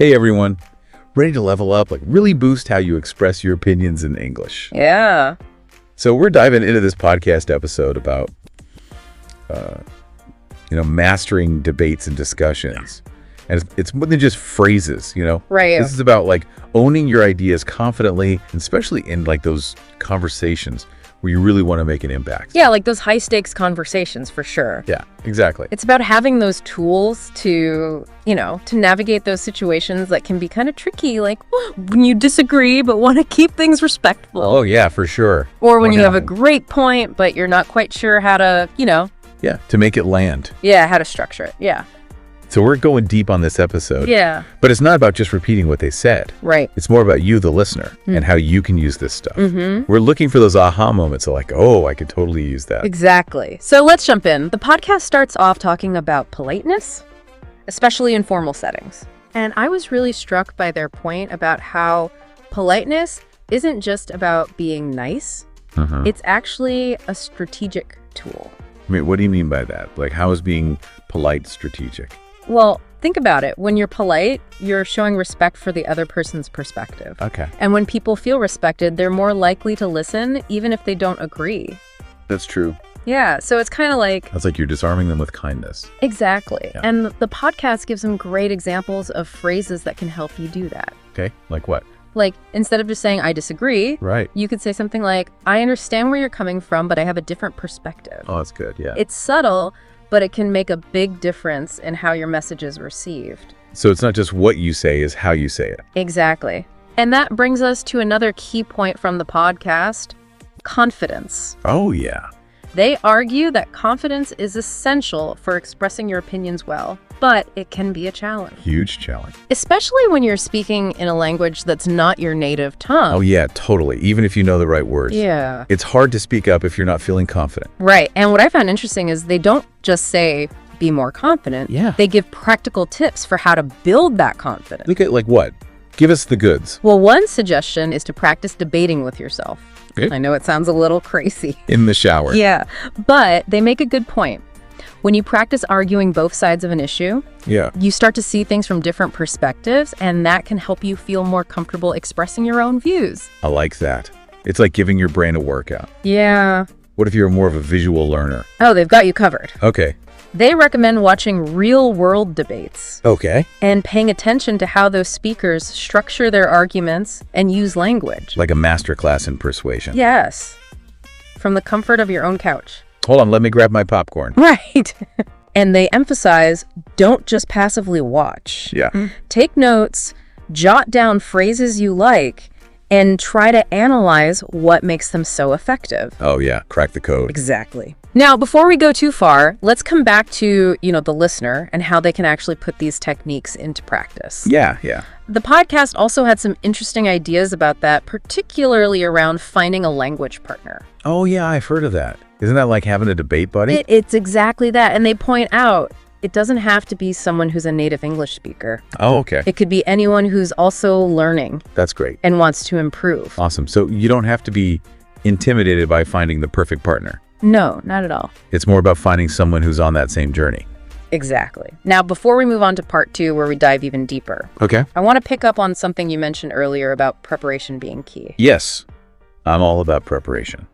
Hey everyone, ready to level up, like really boost how you express your opinions in English. Yeah. So we're diving into this podcast episode about, mastering debates and discussions. And it's more than just phrases, Right. This is about like owning your ideas confidently, and especially in like those conversations where you really want to make an impact. Yeah, like those high stakes conversations for sure. Yeah, exactly. It's about having those tools to navigate those situations that can be kind of tricky, like when you disagree but want to keep things respectful. Oh, yeah, for sure. Or when you have a great point but you're not quite sure how to, Yeah, to make it land. how to structure it. Yeah. So we're going deep on this episode. Yeah. But it's not about just repeating what they said. Right. It's more about you, the listener, and how you can use this stuff. We're looking for those aha moments of like, oh, I could totally use that. Exactly. So let's jump in. The podcast starts off talking about politeness, especially in formal settings. And I was really struck by their point about how politeness isn't just about being nice. It's actually a strategic tool. I mean, what do you mean by that? Like, how is being polite strategic? Well, think about it. When you're polite, you're showing respect for the other person's perspective. Okay. And when people feel respected, they're more likely to listen, even if they don't agree. That's true. Yeah, so it's kind of like... That's like you're disarming them with kindness. Exactly. Yeah. And the podcast gives some great examples of phrases that can help you do that. Okay, like what? Like, instead of just saying, I disagree, Right. you could say something like, I understand where you're coming from, but I have a different perspective. Oh, that's good, yeah. It's subtle, but it can make a big difference in how your message is received. So it's not just what you say, is how you say it. Exactly. And that brings us to another key point from the podcast, confidence. Oh, yeah. They argue that confidence is essential for expressing your opinions well, but it can be a challenge. Huge challenge. Especially when you're speaking in a language that's not your native tongue. Oh, yeah, totally. Even if you know the right words. Yeah. It's hard to speak up if you're not feeling confident. Right. And what I found interesting is they don't just say, be more confident. Yeah. They give practical tips for how to build that confidence. Look at like what? Give us the goods. Well, one suggestion is to practice debating with yourself. Okay. I know it sounds a little crazy. In the shower. Yeah, but they make a good point. When you practice arguing both sides of an issue, Yeah. you start to see things from different perspectives, and that can help you feel more comfortable expressing your own views. I like that. It's like giving your brain a workout. Yeah. What if you're more of a visual learner? Oh, they've got you covered. Okay. They recommend watching real-world debates Okay. and paying attention to how those speakers structure their arguments and use language. Like a masterclass in persuasion. Yes. From the comfort of your own couch. Hold on, let me grab my popcorn. Right. And they emphasize, don't just passively watch. Yeah. Take notes, jot down phrases you like, and try to analyze what makes them so effective. Oh, yeah. Crack the code. Exactly. Now, before we go too far, let's come back to, the listener and how they can actually put these techniques into practice. Yeah, yeah. The podcast also had some interesting ideas about that, particularly around finding a language partner. Oh, yeah, I've heard of that. Isn't that like having a debate buddy? It's exactly that. And they point out, it doesn't have to be someone who's a native English speaker. Oh, okay. It could be anyone who's also learning That's great. and wants to improve. Awesome. So you don't have to be intimidated by finding the perfect partner. No, not at all. It's more about finding someone who's on that same journey. Exactly. Now, before we move on to part 2, where we dive even deeper, Okay. I want to pick up on something you mentioned earlier about preparation being key. Yes, I'm all about preparation.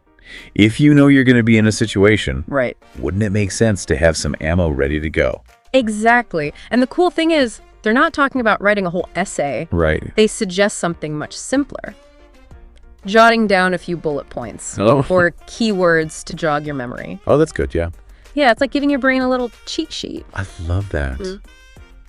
If you know you're going to be in a situation, Right. wouldn't it make sense to have some ammo ready to go? Exactly. And the cool thing is, they're not talking about writing a whole essay. Right. They suggest something much simpler. Jotting down a few bullet points Oh. or keywords to jog your memory. Oh, that's good, yeah. Yeah, it's like giving your brain a little cheat sheet. I love that.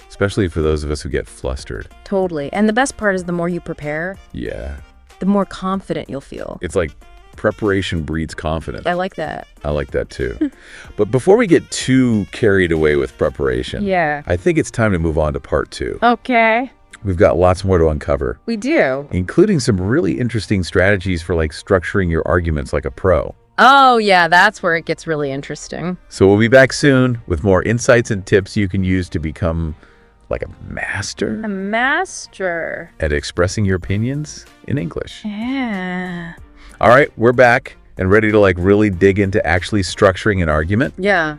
Especially for those of us who get flustered. Totally. And the best part is the more you prepare, Yeah. the more confident you'll feel. It's like preparation breeds confidence. I like that. I like that too. But before we get too carried away with preparation, Yeah. I think it's time to move on to part 2. Okay. We've got lots more to uncover, We do. including some really interesting strategies for like structuring your arguments like a pro. Oh, yeah, that's where it gets really interesting. So we'll be back soon with more insights and tips you can use to become like a master A master. at expressing your opinions in English. Yeah. All right, we're back and ready to like really dig into actually structuring an argument. Yeah.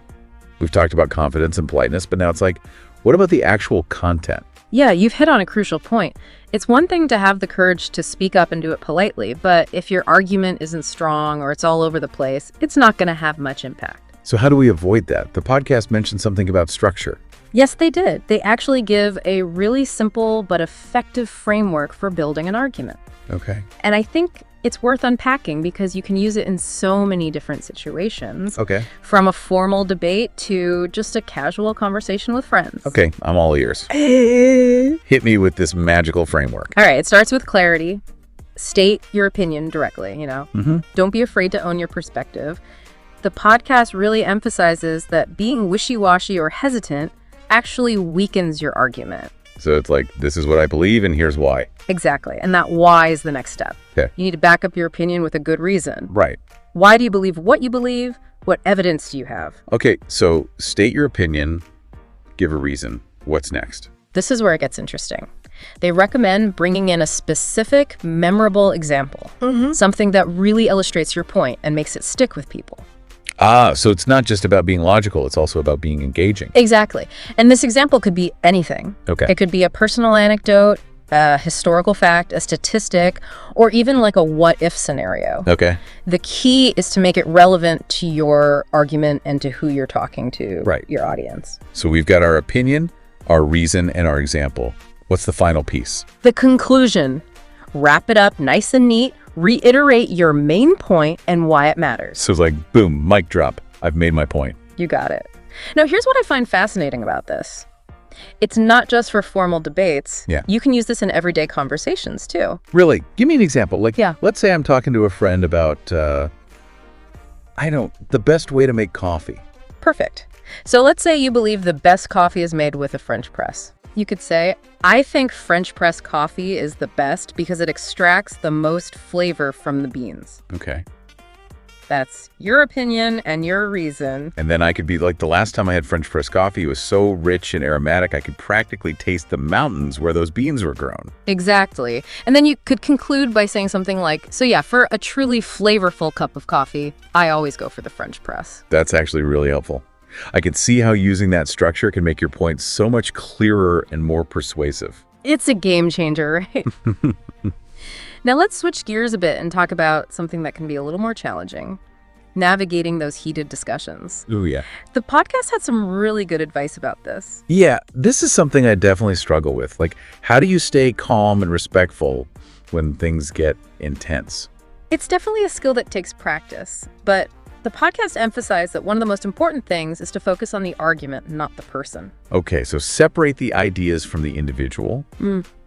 We've talked about confidence and politeness, but now it's like, what about the actual content? Yeah, you've hit on a crucial point. It's one thing to have the courage to speak up and do it politely, but if your argument isn't strong or it's all over the place, it's not going to have much impact. So how do we avoid that? The podcast mentioned something about structure. Yes, they did. They actually give a really simple but effective framework for building an argument. Okay. And I think it's worth unpacking because you can use it in so many different situations. Okay. From a formal debate to just a casual conversation with friends. Okay, I'm all ears. Hit me with this magical framework. All right, it starts with clarity. State your opinion directly, Don't be afraid to own your perspective. The podcast really emphasizes that being wishy-washy or hesitant actually weakens your argument. So it's like, this is what I believe and here's why. Exactly. And that why is the next step. Okay. You need to back up your opinion with a good reason. Right. Why do you believe what you believe? What evidence do you have? Okay, so state your opinion, give a reason. What's next? This is where it gets interesting. They recommend bringing in a specific, memorable example. Something that really illustrates your point and makes it stick with people. So it's not just about being logical, it's also about being engaging. Exactly. And this example could be anything. Okay. It could be a personal anecdote, a historical fact, a statistic, or even like a what-if scenario. Okay. The key is to make it relevant to your argument and to who you're talking to, Right. Your audience. So we've got our opinion, our reason, and our example. What's the final piece? The conclusion. Wrap it up nice and neat, reiterate your main point and why it matters. So it's like, boom, mic drop. I've made my point. You got it. Now, here's what I find fascinating about this. It's not just for formal debates. Yeah. You can use this in everyday conversations, too. Really? Give me an example. Like, Yeah. let's say I'm talking to a friend about, the best way to make coffee. Perfect. So let's say you believe the best coffee is made with a French press. You could say, I think French press coffee is the best because it extracts the most flavor from the beans. Okay. That's your opinion and your reason. And then I could be like, the last time I had French press coffee, it was so rich and aromatic, I could practically taste the mountains where those beans were grown. Exactly. And then you could conclude by saying something like, so yeah, for a truly flavorful cup of coffee, I always go for the French press. That's actually really helpful. I can see how using that structure can make your point so much clearer and more persuasive. It's a game changer, right? Now let's switch gears a bit and talk about something that can be a little more challenging. Navigating those heated discussions. Ooh, yeah. The podcast had some really good advice about this. Yeah, this is something I definitely struggle with. Like, how do you stay calm and respectful when things get intense? It's definitely a skill that takes practice, but the podcast emphasized that one of the most important things is to focus on the argument, not the person. Okay, so separate the ideas from the individual.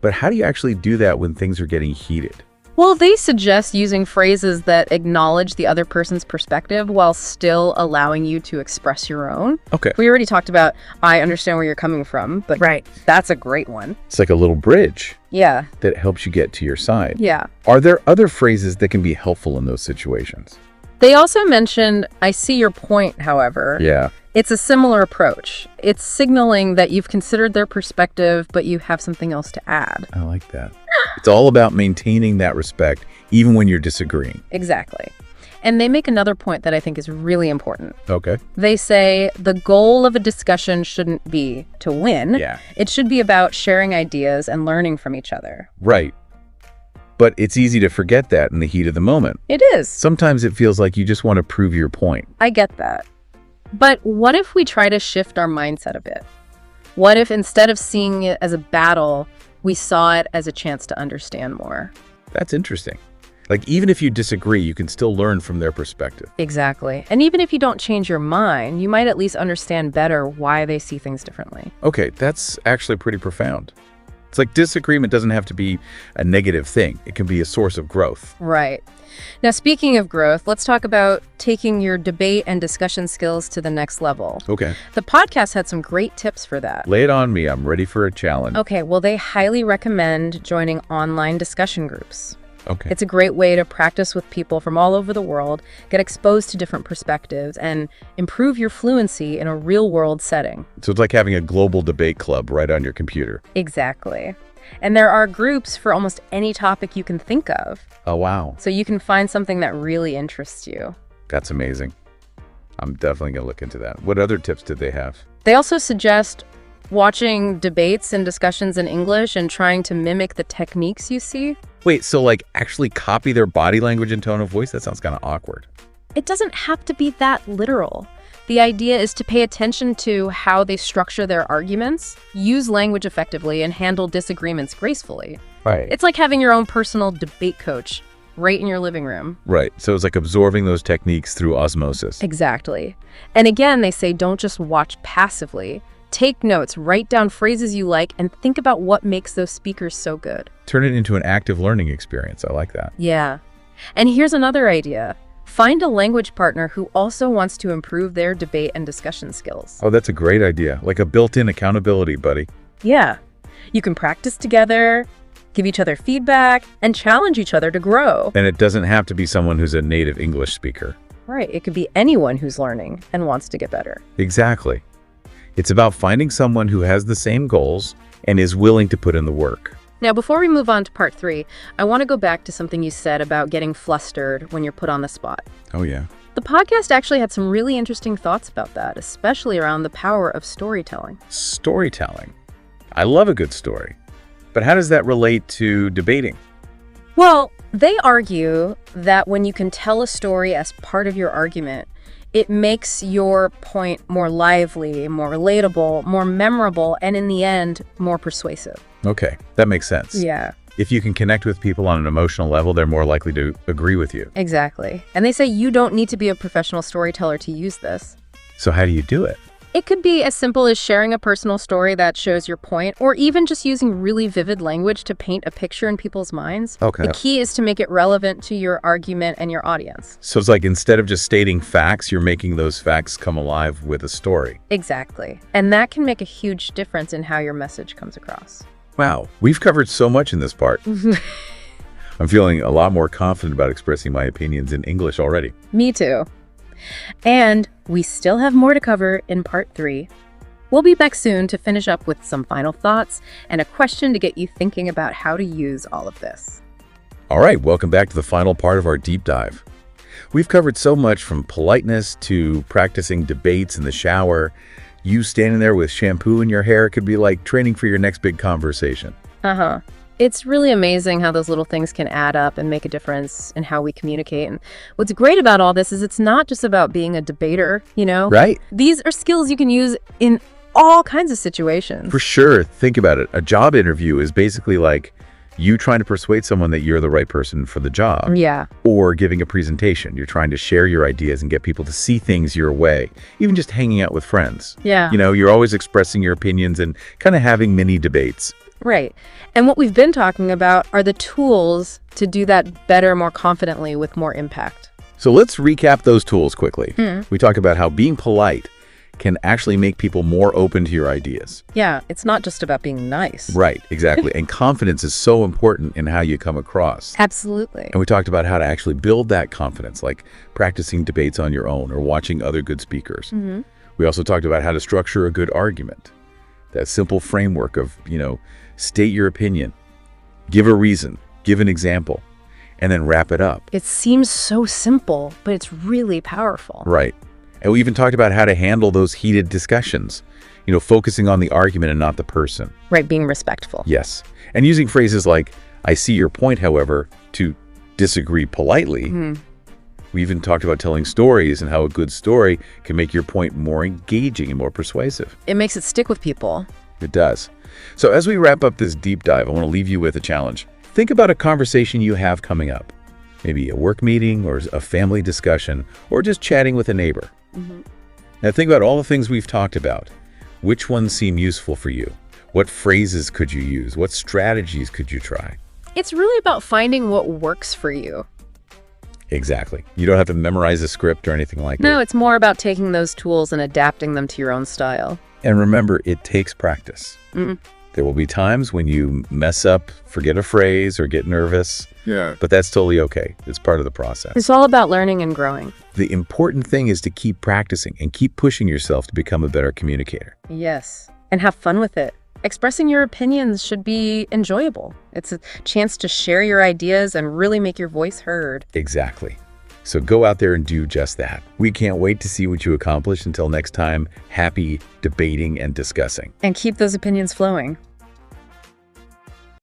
But how do you actually do that when things are getting heated? Well, they suggest using phrases that acknowledge the other person's perspective while still allowing you to express your own. Okay. We already talked about, I understand where you're coming from, but Right. that's a great one. It's like a little bridge Yeah. that helps you get to your side. Yeah. Are there other phrases that can be helpful in those situations? They also mentioned, I see your point, however. Yeah. It's a similar approach. It's signaling that you've considered their perspective, but you have something else to add. I like that. It's all about maintaining that respect, even when you're disagreeing. Exactly. And they make another point that I think is really important. Okay. They say the goal of a discussion shouldn't be to win. Yeah. It should be about sharing ideas and learning from each other. Right. But it's easy to forget that in the heat of the moment. It is. Sometimes it feels like you just want to prove your point. I get that. But what if we try to shift our mindset a bit? What if instead of seeing it as a battle, we saw it as a chance to understand more? That's interesting. Like, even if you disagree, you can still learn from their perspective. Exactly. And even if you don't change your mind, you might at least understand better why they see things differently. Okay, that's actually pretty profound. It's like disagreement doesn't have to be a negative thing. It can be a source of growth. Right. Now, speaking of growth, let's talk about taking your debate and discussion skills to the next level. Okay. The podcast had some great tips for that. Lay it on me. I'm ready for a challenge. Okay, well, they highly recommend joining online discussion groups. Okay. It's a great way to practice with people from all over the world, get exposed to different perspectives, and improve your fluency in a real-world setting. So it's like having a global debate club right on your computer. Exactly. And there are groups for almost any topic you can think of, Oh, wow. so you can find something that really interests you. That's amazing. I'm definitely going to look into that. What other tips did they have? They also suggest watching debates and discussions in English and trying to mimic the techniques you see. Wait, so like actually copy their body language and tone of voice? That sounds kind of awkward. It doesn't have to be that literal. The idea is to pay attention to how they structure their arguments, use language effectively, and handle disagreements gracefully. Right. It's like having your own personal debate coach right in your living room. Right. So it's like absorbing those techniques through osmosis. Exactly. And again, they say don't just watch passively. Take notes, write down phrases you like, and think about what makes those speakers so good. Turn it into an active learning experience. I like that. Yeah. And here's another idea. Find a language partner who also wants to improve their debate and discussion skills. Oh, that's a great idea. Like a built-in accountability buddy. Yeah. You can practice together, give each other feedback, and challenge each other to grow. And it doesn't have to be someone who's a native English speaker. Right. It could be anyone who's learning and wants to get better. Exactly. It's about finding someone who has the same goals and is willing to put in the work. Now, before we move on to part 3, I want to go back to something you said about getting flustered when you're put on the spot. Oh, yeah. The podcast actually had some really interesting thoughts about that, especially around the power of storytelling. Storytelling. I love a good story. But how does that relate to debating? Well, they argue that when you can tell a story as part of your argument, it makes your point more lively, more relatable, more memorable, and in the end, more persuasive. Okay, that makes sense. Yeah, If you can connect with people on an emotional level, they're more likely to agree with you. exactly. And they say you don't need to be a professional storyteller to use this. So how do you do it? It could be as simple as sharing a personal story that shows your point, or even just using really vivid language to paint a picture in people's minds. Okay. The key is to make it relevant to your argument and your audience. So it's like instead of just stating facts, you're making those facts come alive with a story. Exactly. And that can make a huge difference in how your message comes across. Wow, we've covered so much in this part. I'm feeling a lot more confident about expressing my opinions in English already. Me too. And we still have more to cover in part 3. We'll be back soon to finish up with some final thoughts and a question to get you thinking about how to use all of this. All right, welcome back to the final part of our deep dive. We've covered so much from politeness to practicing debates in the shower. You standing there with shampoo in your hair could be like training for your next big conversation. Uh-huh. It's really amazing how those little things can add up and make a difference in how we communicate. And what's great about all this is it's not just about being a debater, you know? Right? These are skills you can use in all kinds of situations. For sure. Think about it. A job interview is basically like you trying to persuade someone that you're the right person for the job. Yeah. Or giving a presentation. You're trying to share your ideas and get people to see things your way. Even just hanging out with friends. Yeah. You know, you're always expressing your opinions and kind of having mini debates. Right. And what we've been talking about are the tools to do that better, more confidently, with more impact. So let's recap those tools quickly. We talked about how being polite can actually make people more open to your ideas. Yeah, it's not just about being nice. Right, exactly. And confidence is so important in how you come across. Absolutely. And we talked about how to actually build that confidence, like practicing debates on your own or watching other good speakers. We also talked about how to structure a good argument. That simple framework of, state your opinion, give a reason, give an example, and then wrap it up. It seems so simple, but it's really powerful. Right. And we even talked about how to handle those heated discussions, focusing on the argument and not the person. Right, being respectful. Yes. And using phrases like, I see your point, however, to disagree politely. We even talked about telling stories and how a good story can make your point more engaging and more persuasive. It makes it stick with people. It does. So as we wrap up this deep dive, I want to leave you with a challenge. Think about a conversation you have coming up. Maybe a work meeting or a family discussion or just chatting with a neighbor. Now think about all the things we've talked about. Which ones seem useful for you? What phrases could you use? What strategies could you try? It's really about finding what works for you. Exactly. You don't have to memorize a script or anything like that. No, it's more about taking those tools and adapting them to your own style. And remember, it takes practice. There will be times when you mess up, forget a phrase, or get nervous. Yeah. But that's totally okay. It's part of the process. It's all about learning and growing. The important thing is to keep practicing and keep pushing yourself to become a better communicator. Yes. And have fun with it. Expressing your opinions should be enjoyable. It's a chance to share your ideas and really make your voice heard. Exactly. So go out there and do just that. We can't wait to see what you accomplish. Until next time, happy debating and discussing. And keep those opinions flowing.